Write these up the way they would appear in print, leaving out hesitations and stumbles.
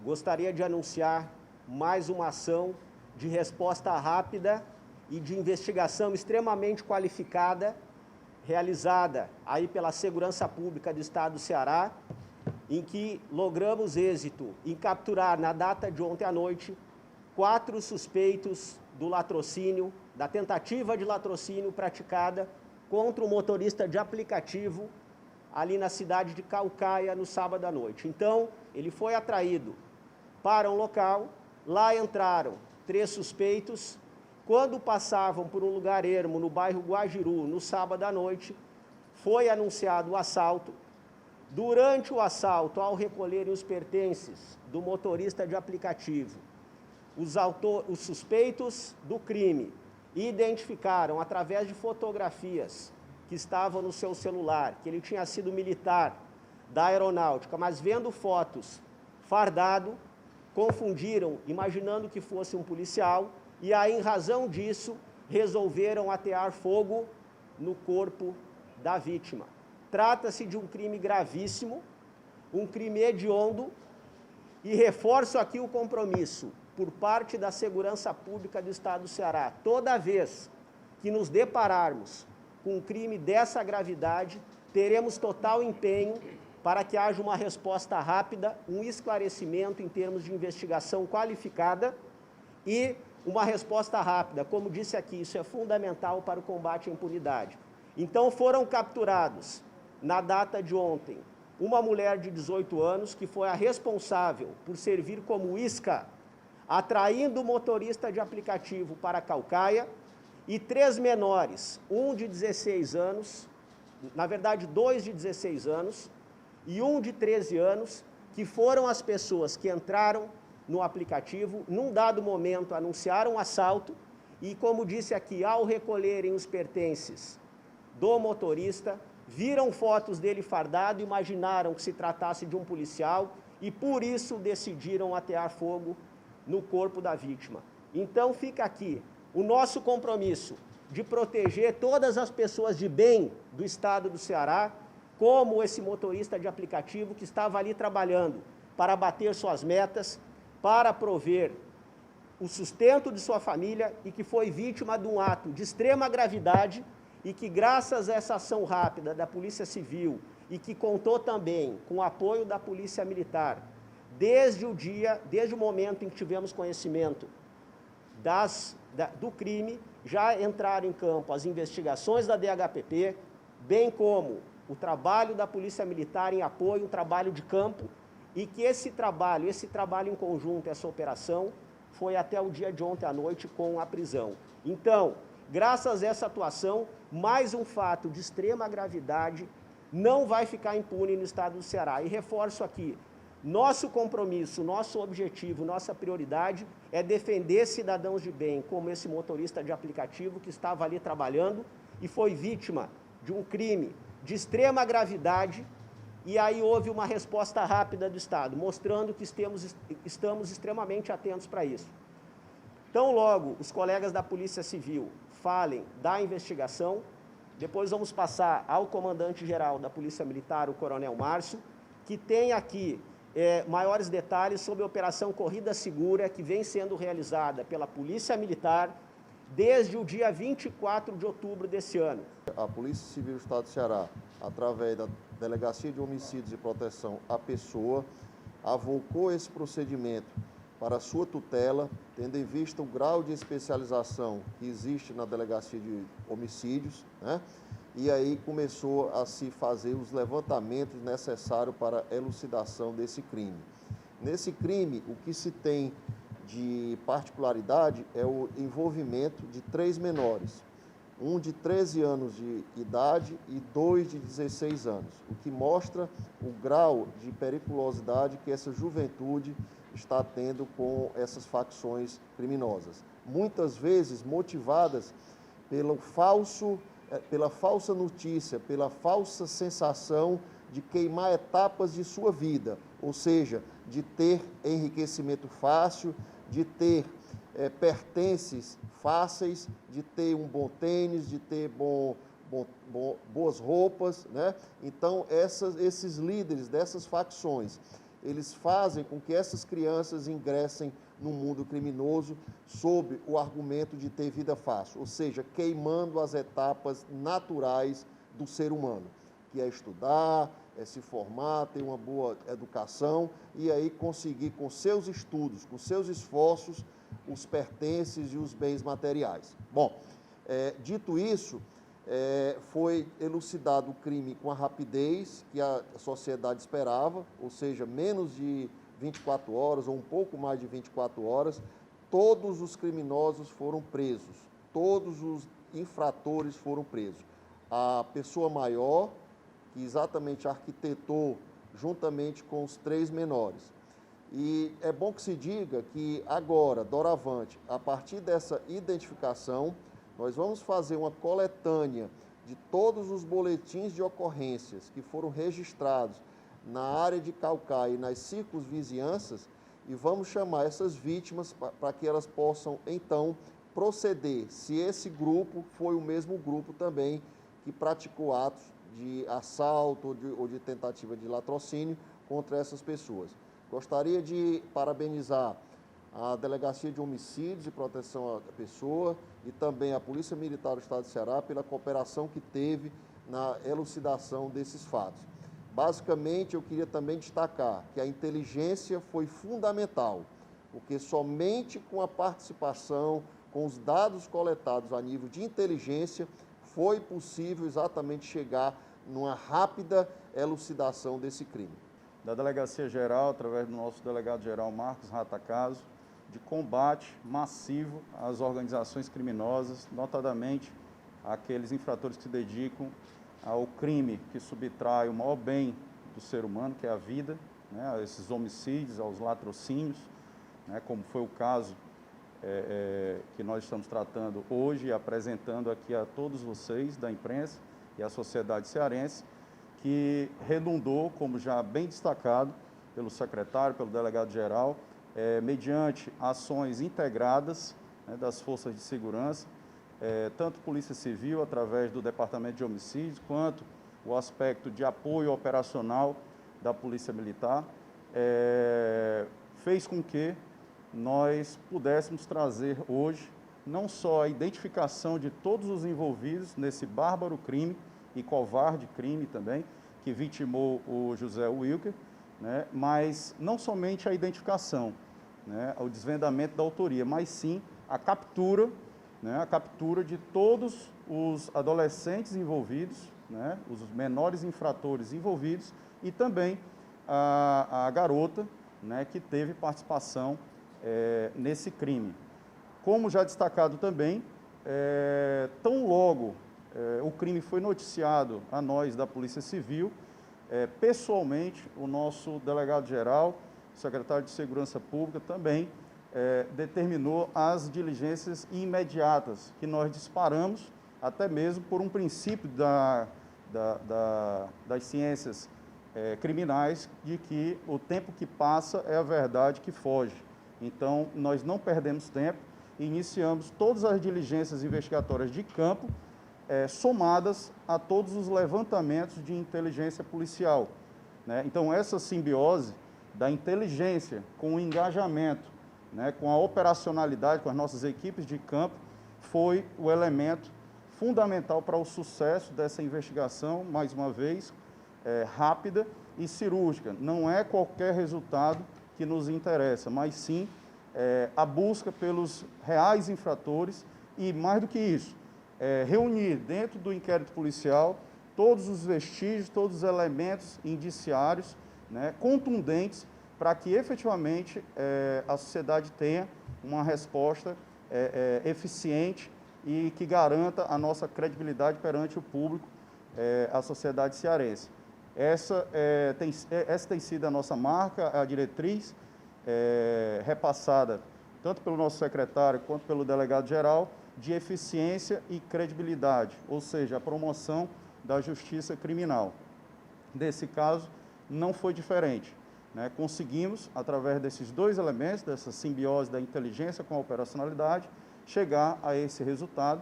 gostaria de anunciar mais uma ação de resposta rápida e de investigação extremamente qualificada, realizada aí pela Segurança Pública do Estado do Ceará, em que logramos êxito em capturar, na data de ontem à noite, 4 suspeitos do latrocínio, da tentativa de latrocínio praticada contra um motorista de aplicativo ali na cidade de Caucaia, no sábado à noite. Então, ele foi atraído para um local, lá entraram 3 suspeitos. Quando passavam por um lugar ermo no bairro Guajiru, no sábado à noite, foi anunciado o assalto. Durante o assalto, ao recolherem os pertences do motorista de aplicativo, os suspeitos do crime identificaram, através de fotografias que estavam no seu celular, que ele tinha sido militar da aeronáutica, mas vendo fotos fardado, confundiram, imaginando que fosse um policial, e aí, em razão disso, resolveram atear fogo no corpo da vítima. Trata-se de um crime gravíssimo, um crime hediondo, e reforço aqui o compromisso por parte da Segurança Pública do Estado do Ceará. Toda vez que nos depararmos com um crime dessa gravidade, teremos total empenho para que haja uma resposta rápida, um esclarecimento em termos de investigação qualificada e uma resposta rápida. Como disse aqui, isso é fundamental para o combate à impunidade. Então foram capturados, na data de ontem, uma mulher de 18 anos, que foi a responsável por servir como isca, atraindo o motorista de aplicativo para Caucaia, e 3 menores, um de 16 anos, na verdade 2 de 16 anos, e um de 13 anos, que foram as pessoas que entraram no aplicativo, num dado momento anunciaram um assalto, e como disse aqui, ao recolherem os pertences do motorista, viram fotos dele fardado, imaginaram que se tratasse de um policial, e por isso decidiram atear fogo no corpo da vítima. Então fica aqui o nosso compromisso de proteger todas as pessoas de bem do estado do Ceará, como esse motorista de aplicativo que estava ali trabalhando para bater suas metas, para prover o sustento de sua família e que foi vítima de um ato de extrema gravidade e que, graças a essa ação rápida da Polícia Civil e que contou também com o apoio da Polícia Militar, desde o momento em que tivemos conhecimento do crime, já entraram em campo as investigações da DHPP, bem como o trabalho da Polícia Militar em apoio, um trabalho de campo, e que esse trabalho em conjunto, essa operação, foi até o dia de ontem à noite com a prisão. Então, graças a essa atuação, mais um fato de extrema gravidade não vai ficar impune no estado do Ceará. E reforço aqui, nosso compromisso, nosso objetivo, nossa prioridade é defender cidadãos de bem, como esse motorista de aplicativo que estava ali trabalhando e foi vítima de um crime de extrema gravidade, e aí houve uma resposta rápida do Estado, mostrando que estamos extremamente atentos para isso. Então, logo os colegas da Polícia Civil falem da investigação, depois vamos passar ao comandante-geral da Polícia Militar, o Coronel Márcio, que tem aqui maiores detalhes sobre a Operação Corrida Segura, que vem sendo realizada pela Polícia Militar desde o dia 24 de outubro desse ano. A Polícia Civil do Estado do Ceará, através da Delegacia de Homicídios e Proteção à Pessoa, avocou esse procedimento para sua tutela, tendo em vista o grau de especialização que existe na Delegacia de Homicídios, né? E aí começou a se fazer os levantamentos necessários para a elucidação desse crime. Nesse crime, o que se tem de particularidade é o envolvimento de 3 menores, um de 13 anos de idade e 2 de 16 anos, o que mostra o grau de periculosidade que essa juventude está tendo com essas facções criminosas, muitas vezes motivadas pela falsa notícia, pela falsa sensação de queimar etapas de sua vida, ou seja, de ter enriquecimento fácil, de ter pertences fáceis, de ter um bom tênis, de ter boas roupas, né? Então, esses líderes dessas facções eles fazem com que essas crianças ingressem no mundo criminoso sob o argumento de ter vida fácil, ou seja, queimando as etapas naturais do ser humano, que é estudar, é se formar, ter uma boa educação e aí conseguir com seus estudos, com seus esforços, os pertences e os bens materiais. Bom, dito isso, foi elucidado o crime com a rapidez que a sociedade esperava, ou seja, menos de 24 horas ou um pouco mais de 24 horas, todos os criminosos foram presos, todos os infratores foram presos. A pessoa maior, que exatamente arquitetou juntamente com os 3 menores. E é bom que se diga que agora, doravante, a partir dessa identificação, nós vamos fazer uma coletânea de todos os boletins de ocorrências que foram registrados na área de Caucaia e nas circunvizinhanças e vamos chamar essas vítimas para que elas possam, então, proceder, se esse grupo foi o mesmo grupo também que praticou atos de assalto ou de tentativa de latrocínio contra essas pessoas. Gostaria de parabenizar a Delegacia de Homicídios e Proteção à Pessoa e também a Polícia Militar do Estado de Ceará pela cooperação que teve na elucidação desses fatos. Basicamente, eu queria também destacar que a inteligência foi fundamental, porque somente com a participação, com os dados coletados a nível de inteligência, foi possível exatamente chegar numa rápida elucidação desse crime. Da Delegacia Geral, através do nosso delegado-geral Marcos Ratacaso, de combate massivo às organizações criminosas, notadamente aqueles infratores que se dedicam ao crime que subtrai o maior bem do ser humano, que é a vida, né, a esses homicídios, aos latrocínios, né, como foi o caso que nós estamos tratando hoje e apresentando aqui a todos vocês da imprensa e a sociedade cearense, que redundou, como já bem destacado pelo secretário, pelo delegado-geral, mediante ações integradas, né, das forças de segurança, tanto Polícia Civil, através do Departamento de Homicídios, quanto o aspecto de apoio operacional da Polícia Militar, fez com que nós pudéssemos trazer hoje não só a identificação de todos os envolvidos nesse bárbaro crime e covarde crime também, que vitimou o José Wilker, né, mas não somente a identificação, né, o desvendamento da autoria, mas sim a captura, né, a captura de todos os adolescentes envolvidos, né, os menores infratores envolvidos e também a garota, né, que teve participação nesse crime. Como já destacado também, tão logo o crime foi noticiado a nós da Polícia Civil, pessoalmente o nosso delegado-geral, secretário de Segurança Pública também determinou as diligências imediatas que nós disparamos, até mesmo por um princípio das ciências criminais, de que o tempo que passa é a verdade que foge. Então, nós não perdemos tempo e iniciamos todas as diligências investigatórias de campo, somadas a todos os levantamentos de inteligência policial, né? Então, essa simbiose da inteligência com o engajamento, né, com a operacionalidade, com as nossas equipes de campo, foi o elemento fundamental para o sucesso dessa investigação, mais uma vez, rápida e cirúrgica. Não é qualquer resultado que nos interessa, mas sim a busca pelos reais infratores e, mais do que isso, reunir dentro do inquérito policial todos os vestígios, todos os elementos indiciários, né, contundentes, para que efetivamente a sociedade tenha uma resposta eficiente e que garanta a nossa credibilidade perante o público, a sociedade cearense. Essa tem sido a nossa marca, a diretriz repassada tanto pelo nosso secretário quanto pelo delegado-geral, de eficiência e credibilidade, ou seja, a promoção da justiça criminal. Nesse caso, não foi diferente, né? Conseguimos, através desses dois elementos, dessa simbiose da inteligência com a operacionalidade, chegar a esse resultado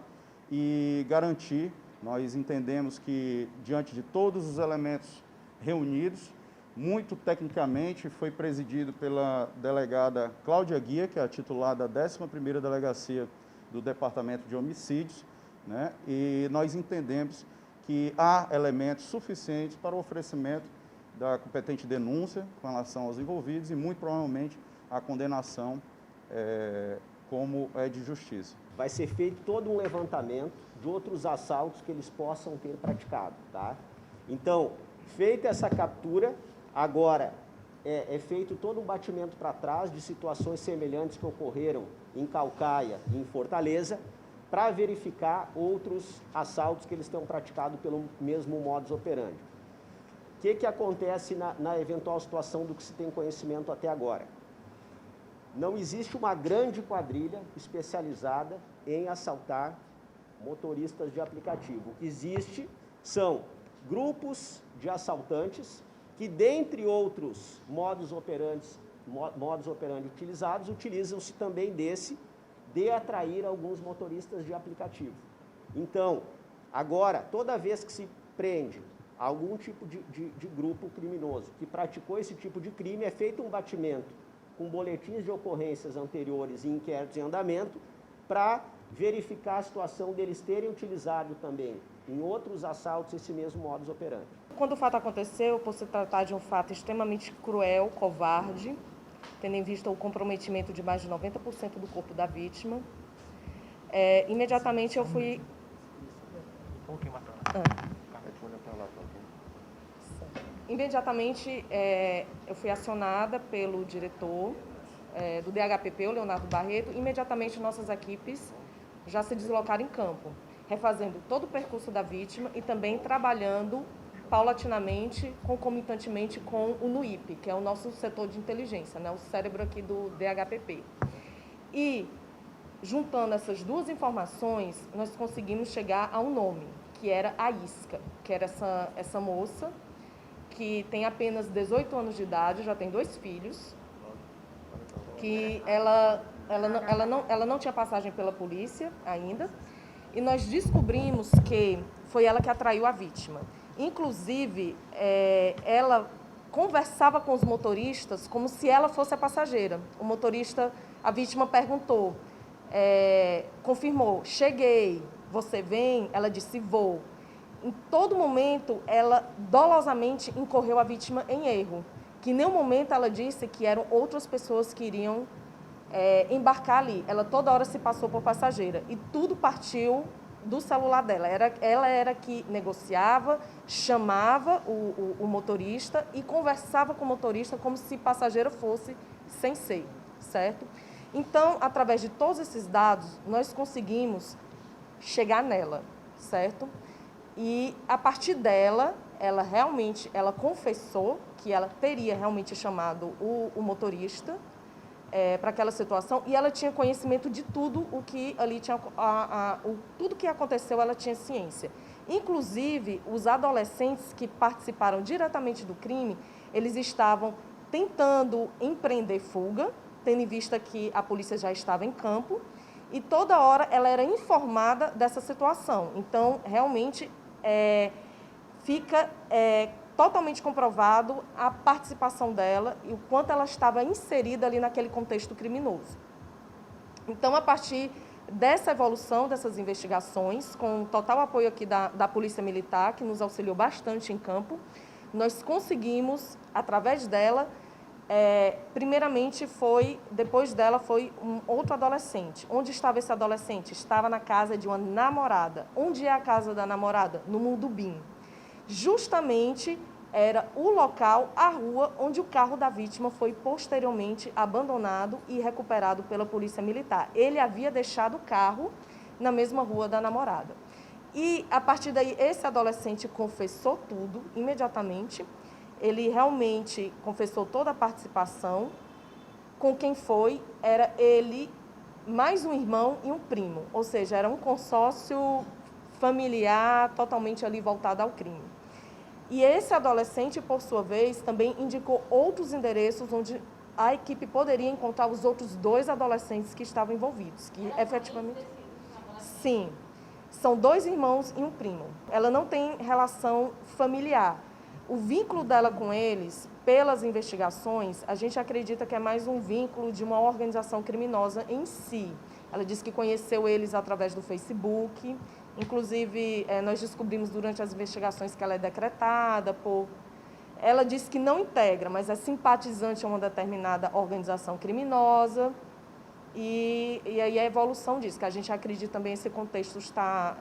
e garantir. Nós entendemos que, diante de todos os elementos reunidos, muito tecnicamente, foi presidido pela delegada Cláudia Guia, que é a titular da 11ª Delegacia do Departamento de Homicídios, né? E nós entendemos que há elementos suficientes para o oferecimento da competente denúncia com relação aos envolvidos e, muito provavelmente, a condenação como é de justiça. Vai ser feito todo um levantamento de outros assaltos que eles possam ter praticado, tá? Então, feita essa captura, agora é feito todo um batimento para trás de situações semelhantes que ocorreram em Caucaia e em Fortaleza, para verificar outros assaltos que eles tenham praticado pelo mesmo modus operandi. O que acontece na eventual situação do que se tem conhecimento até agora? Não existe uma grande quadrilha especializada em assaltar motoristas de aplicativo. O que existe são grupos de assaltantes que, dentre outros modus operandi utilizados, utilizam-se também de atrair alguns motoristas de aplicativo. Então, agora, toda vez que se prende algum tipo de grupo criminoso que praticou esse tipo de crime, é feito um batimento com boletins de ocorrências anteriores e inquéritos em andamento para verificar a situação deles terem utilizado também em outros assaltos esse mesmo modus operandi. Quando o fato aconteceu, por se tratar de um fato extremamente cruel, covarde, tendo em vista o comprometimento de mais de 90% do corpo da vítima, imediatamente eu fui... Imediatamente eu fui acionada pelo diretor do DHPP, o Leonardo Barreto. Imediatamente nossas equipes já se deslocaram em campo, refazendo todo o percurso da vítima e também trabalhando paulatinamente, concomitantemente com o NUIP, que é o nosso setor de inteligência, né, o cérebro aqui do DHPP. E, juntando essas duas informações, nós conseguimos chegar a um nome, que era a Isca, que era essa moça, que tem apenas 18 anos de idade, já tem 2 filhos, que ela não tinha passagem pela polícia ainda, e nós descobrimos que foi ela que atraiu a vítima. Inclusive, ela conversava com os motoristas como se ela fosse a passageira. O motorista, a vítima perguntou, confirmou, cheguei, você vem? Ela disse, vou. Em todo momento, ela dolosamente incorreu a vítima em erro, que em nenhum momento ela disse que eram outras pessoas que iriam embarcar ali. Ela toda hora se passou por passageira e tudo partiu do celular dela. Ela era que negociava, chamava o motorista e conversava com o motorista como se passageira fosse sem ser, certo? Então, através de todos esses dados, nós conseguimos chegar nela, certo? E, a partir dela, ela confessou que ela teria realmente chamado o motorista para aquela situação e ela tinha conhecimento de tudo o que ali tinha, tudo que aconteceu, ela tinha ciência. Inclusive, os adolescentes que participaram diretamente do crime, eles estavam tentando empreender fuga, tendo em vista que a polícia já estava em campo, e toda hora ela era informada dessa situação. Então, realmente, fica totalmente comprovado a participação dela e o quanto ela estava inserida ali naquele contexto criminoso. Então, a partir dessa evolução, dessas investigações, com total apoio aqui da Polícia Militar, que nos auxiliou bastante em campo, nós conseguimos, através dela, primeiramente depois dela foi um outro adolescente. Onde estava esse adolescente? Estava na casa de uma namorada. Onde é a casa da namorada? No Mundubim. Justamente era o local, a rua, onde o carro da vítima foi posteriormente abandonado e recuperado pela Polícia Militar. Ele havia deixado o carro na mesma rua da namorada. E, a partir daí, esse adolescente confessou tudo imediatamente. Ele realmente confessou toda a participação. Com quem foi, era ele, mais um irmão e um primo. Ou seja, era um consórcio familiar totalmente ali voltado ao crime. E esse adolescente, por sua vez, também indicou outros endereços onde a equipe poderia encontrar os outros 2 adolescentes que estavam envolvidos. Que efetivamente... Sim, são 2 irmãos e um primo. Ela não tem relação familiar. O vínculo dela com eles pelas investigações, a gente acredita que é mais um vínculo de uma organização criminosa em si. Ela disse que conheceu eles através do Facebook, inclusive nós descobrimos durante as investigações que ela é decretada por... Ela disse que não integra, mas é simpatizante a uma determinada organização criminosa, e aí a evolução disso, que a gente acredita também esse contexto está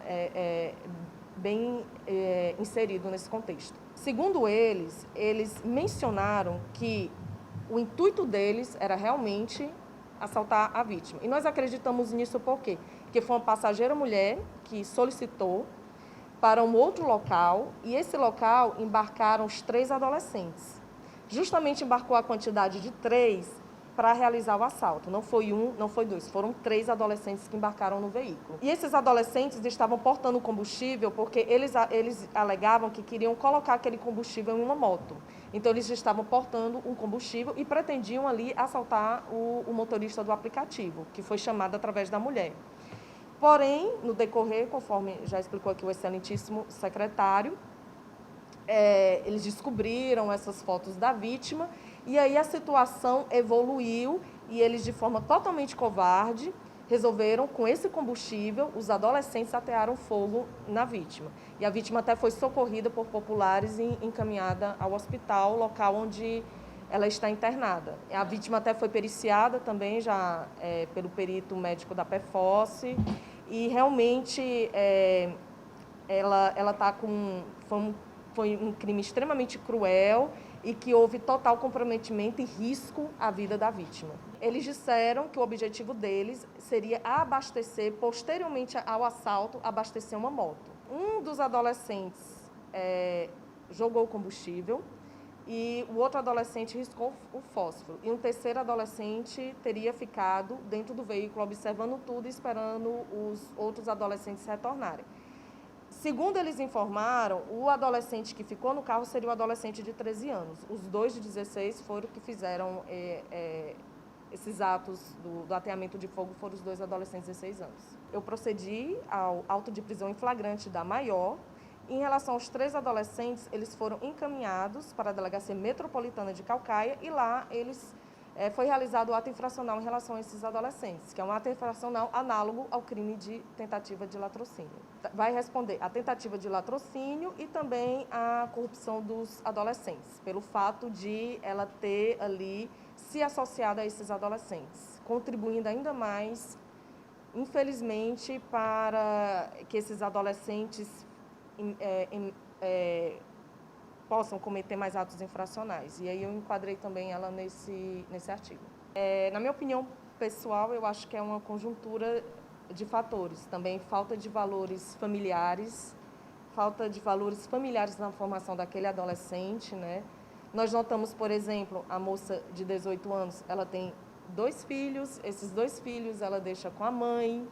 bem inserido nesse contexto. Segundo eles mencionaram que o intuito deles era realmente assaltar a vítima. E nós acreditamos nisso por quê? Porque foi uma passageira mulher que solicitou para um outro local, e esse local embarcaram os 3 adolescentes. Justamente embarcou a quantidade de 3 para realizar o assalto. Não foi 1, não foi 2, foram 3 adolescentes que embarcaram no veículo. E esses adolescentes estavam portando combustível porque eles alegavam que queriam colocar aquele combustível em uma moto. Então, eles estavam portando um combustível e pretendiam ali assaltar o motorista do aplicativo, que foi chamado através da mulher. Porém, no decorrer, conforme já explicou aqui o excelentíssimo secretário, eles descobriram essas fotos da vítima e aí a situação evoluiu e eles, de forma totalmente covarde, resolveram, com esse combustível, os adolescentes atearam fogo na vítima. E a vítima até foi socorrida por populares e encaminhada ao hospital, local onde ela está internada. A vítima até foi periciada também já pelo perito médico da PFOSSE e realmente ela está com... Foi um crime extremamente cruel e que houve total comprometimento e risco à vida da vítima. Eles disseram que o objetivo deles seria abastecer, posteriormente ao assalto, abastecer uma moto. Um dos adolescentes jogou o combustível e o outro adolescente riscou o fósforo. E um terceiro adolescente teria ficado dentro do veículo observando tudo e esperando os outros adolescentes retornarem. Segundo eles informaram, o adolescente que ficou no carro seria o adolescente de 13 anos. Os 2 de 16 foram que fizeram esses atos do ateamento de fogo, foram os 2 adolescentes de 16 anos. Eu procedi ao auto de prisão em flagrante da maior. Em relação aos 3 adolescentes, eles foram encaminhados para a Delegacia Metropolitana de Caucaia e lá foi realizado o ato infracional em relação a esses adolescentes, que é um ato infracional análogo ao crime de tentativa de latrocínio. Vai responder a tentativa de latrocínio e também a corrupção dos adolescentes, pelo fato de ela ter ali se associado a esses adolescentes, contribuindo ainda mais, infelizmente, para que esses adolescentes possam cometer mais atos infracionais. E aí eu enquadrei também ela nesse artigo. Na minha opinião pessoal, eu acho que é uma conjuntura de fatores. Também falta de valores familiares na formação daquele adolescente, né? Nós notamos, por exemplo, a moça de 18 anos, ela tem 2 filhos, esses 2 filhos ela deixa com a mãe,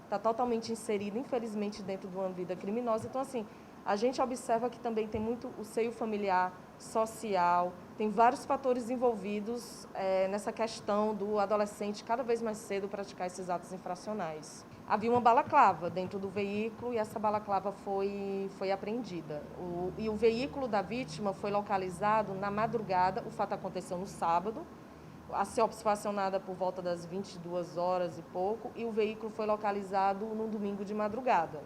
está totalmente inserida, infelizmente, dentro de uma vida criminosa. Então, assim, a gente observa que também tem muito o seio familiar, social, tem vários fatores envolvidos nessa questão do adolescente cada vez mais cedo praticar esses atos infracionais. Havia uma balaclava dentro do veículo e essa balaclava foi apreendida. E o veículo da vítima foi localizado na madrugada, o fato aconteceu no sábado, a CEOPS foi acionada por volta das 22 horas e pouco, e o veículo foi localizado no domingo de madrugada.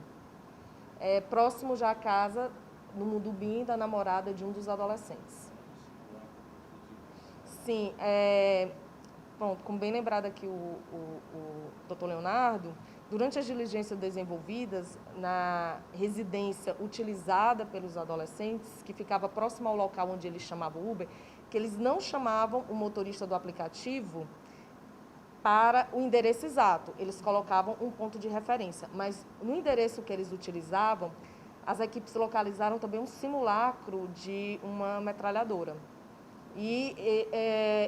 Próximo já à casa, no Mundubim, da namorada de um dos adolescentes. Sim, pronto, como bem lembrado aqui o doutor Leonardo, durante as diligências desenvolvidas na residência utilizada pelos adolescentes, que ficava próximo ao local onde eles chamavam Uber, que eles não chamavam o motorista do aplicativo para o endereço exato, eles colocavam um ponto de referência, mas no endereço que eles utilizavam, as equipes localizaram também um simulacro de uma metralhadora. E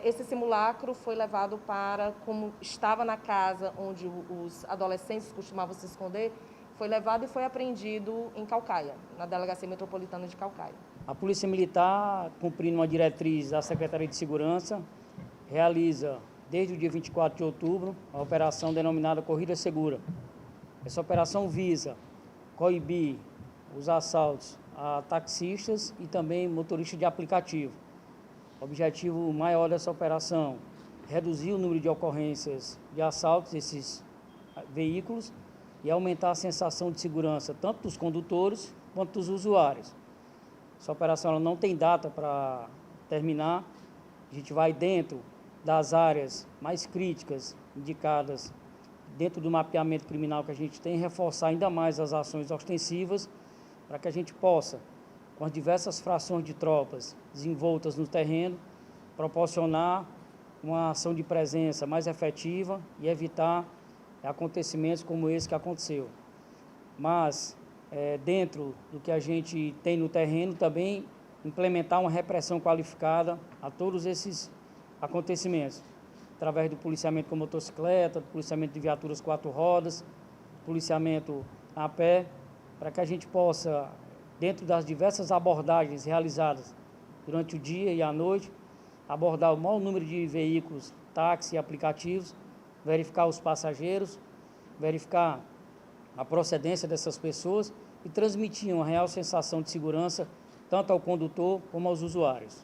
esse simulacro foi levado para, como estava na casa onde os adolescentes costumavam se esconder, foi levado e foi apreendido em Caucaia, na Delegacia Metropolitana de Caucaia. A Polícia Militar, cumprindo uma diretriz da Secretaria de Segurança, realiza, desde o dia 24 de outubro, a operação denominada Corrida Segura. Essa operação visa coibir os assaltos a taxistas e também motoristas de aplicativo. O objetivo maior dessa operação, reduzir o número de ocorrências de assaltos desses veículos e aumentar a sensação de segurança tanto dos condutores quanto dos usuários. Essa operação ela não tem data para terminar. A gente vai dentro das áreas mais críticas indicadas dentro do mapeamento criminal que a gente tem, reforçar ainda mais as ações ostensivas para que a gente possa, com as diversas frações de tropas desenvoltas no terreno, proporcionar uma ação de presença mais efetiva e evitar acontecimentos como esse que aconteceu. Mas, dentro do que a gente tem no terreno, também implementar uma repressão qualificada a todos esses acontecimentos, através do policiamento com motocicleta, do policiamento de viaturas 4 rodas, policiamento a pé, para que a gente possa, dentro das diversas abordagens realizadas durante o dia e a noite, abordar o maior número de veículos, táxi e aplicativos, verificar os passageiros, verificar a procedência dessas pessoas e transmitir uma real sensação de segurança tanto ao condutor como aos usuários.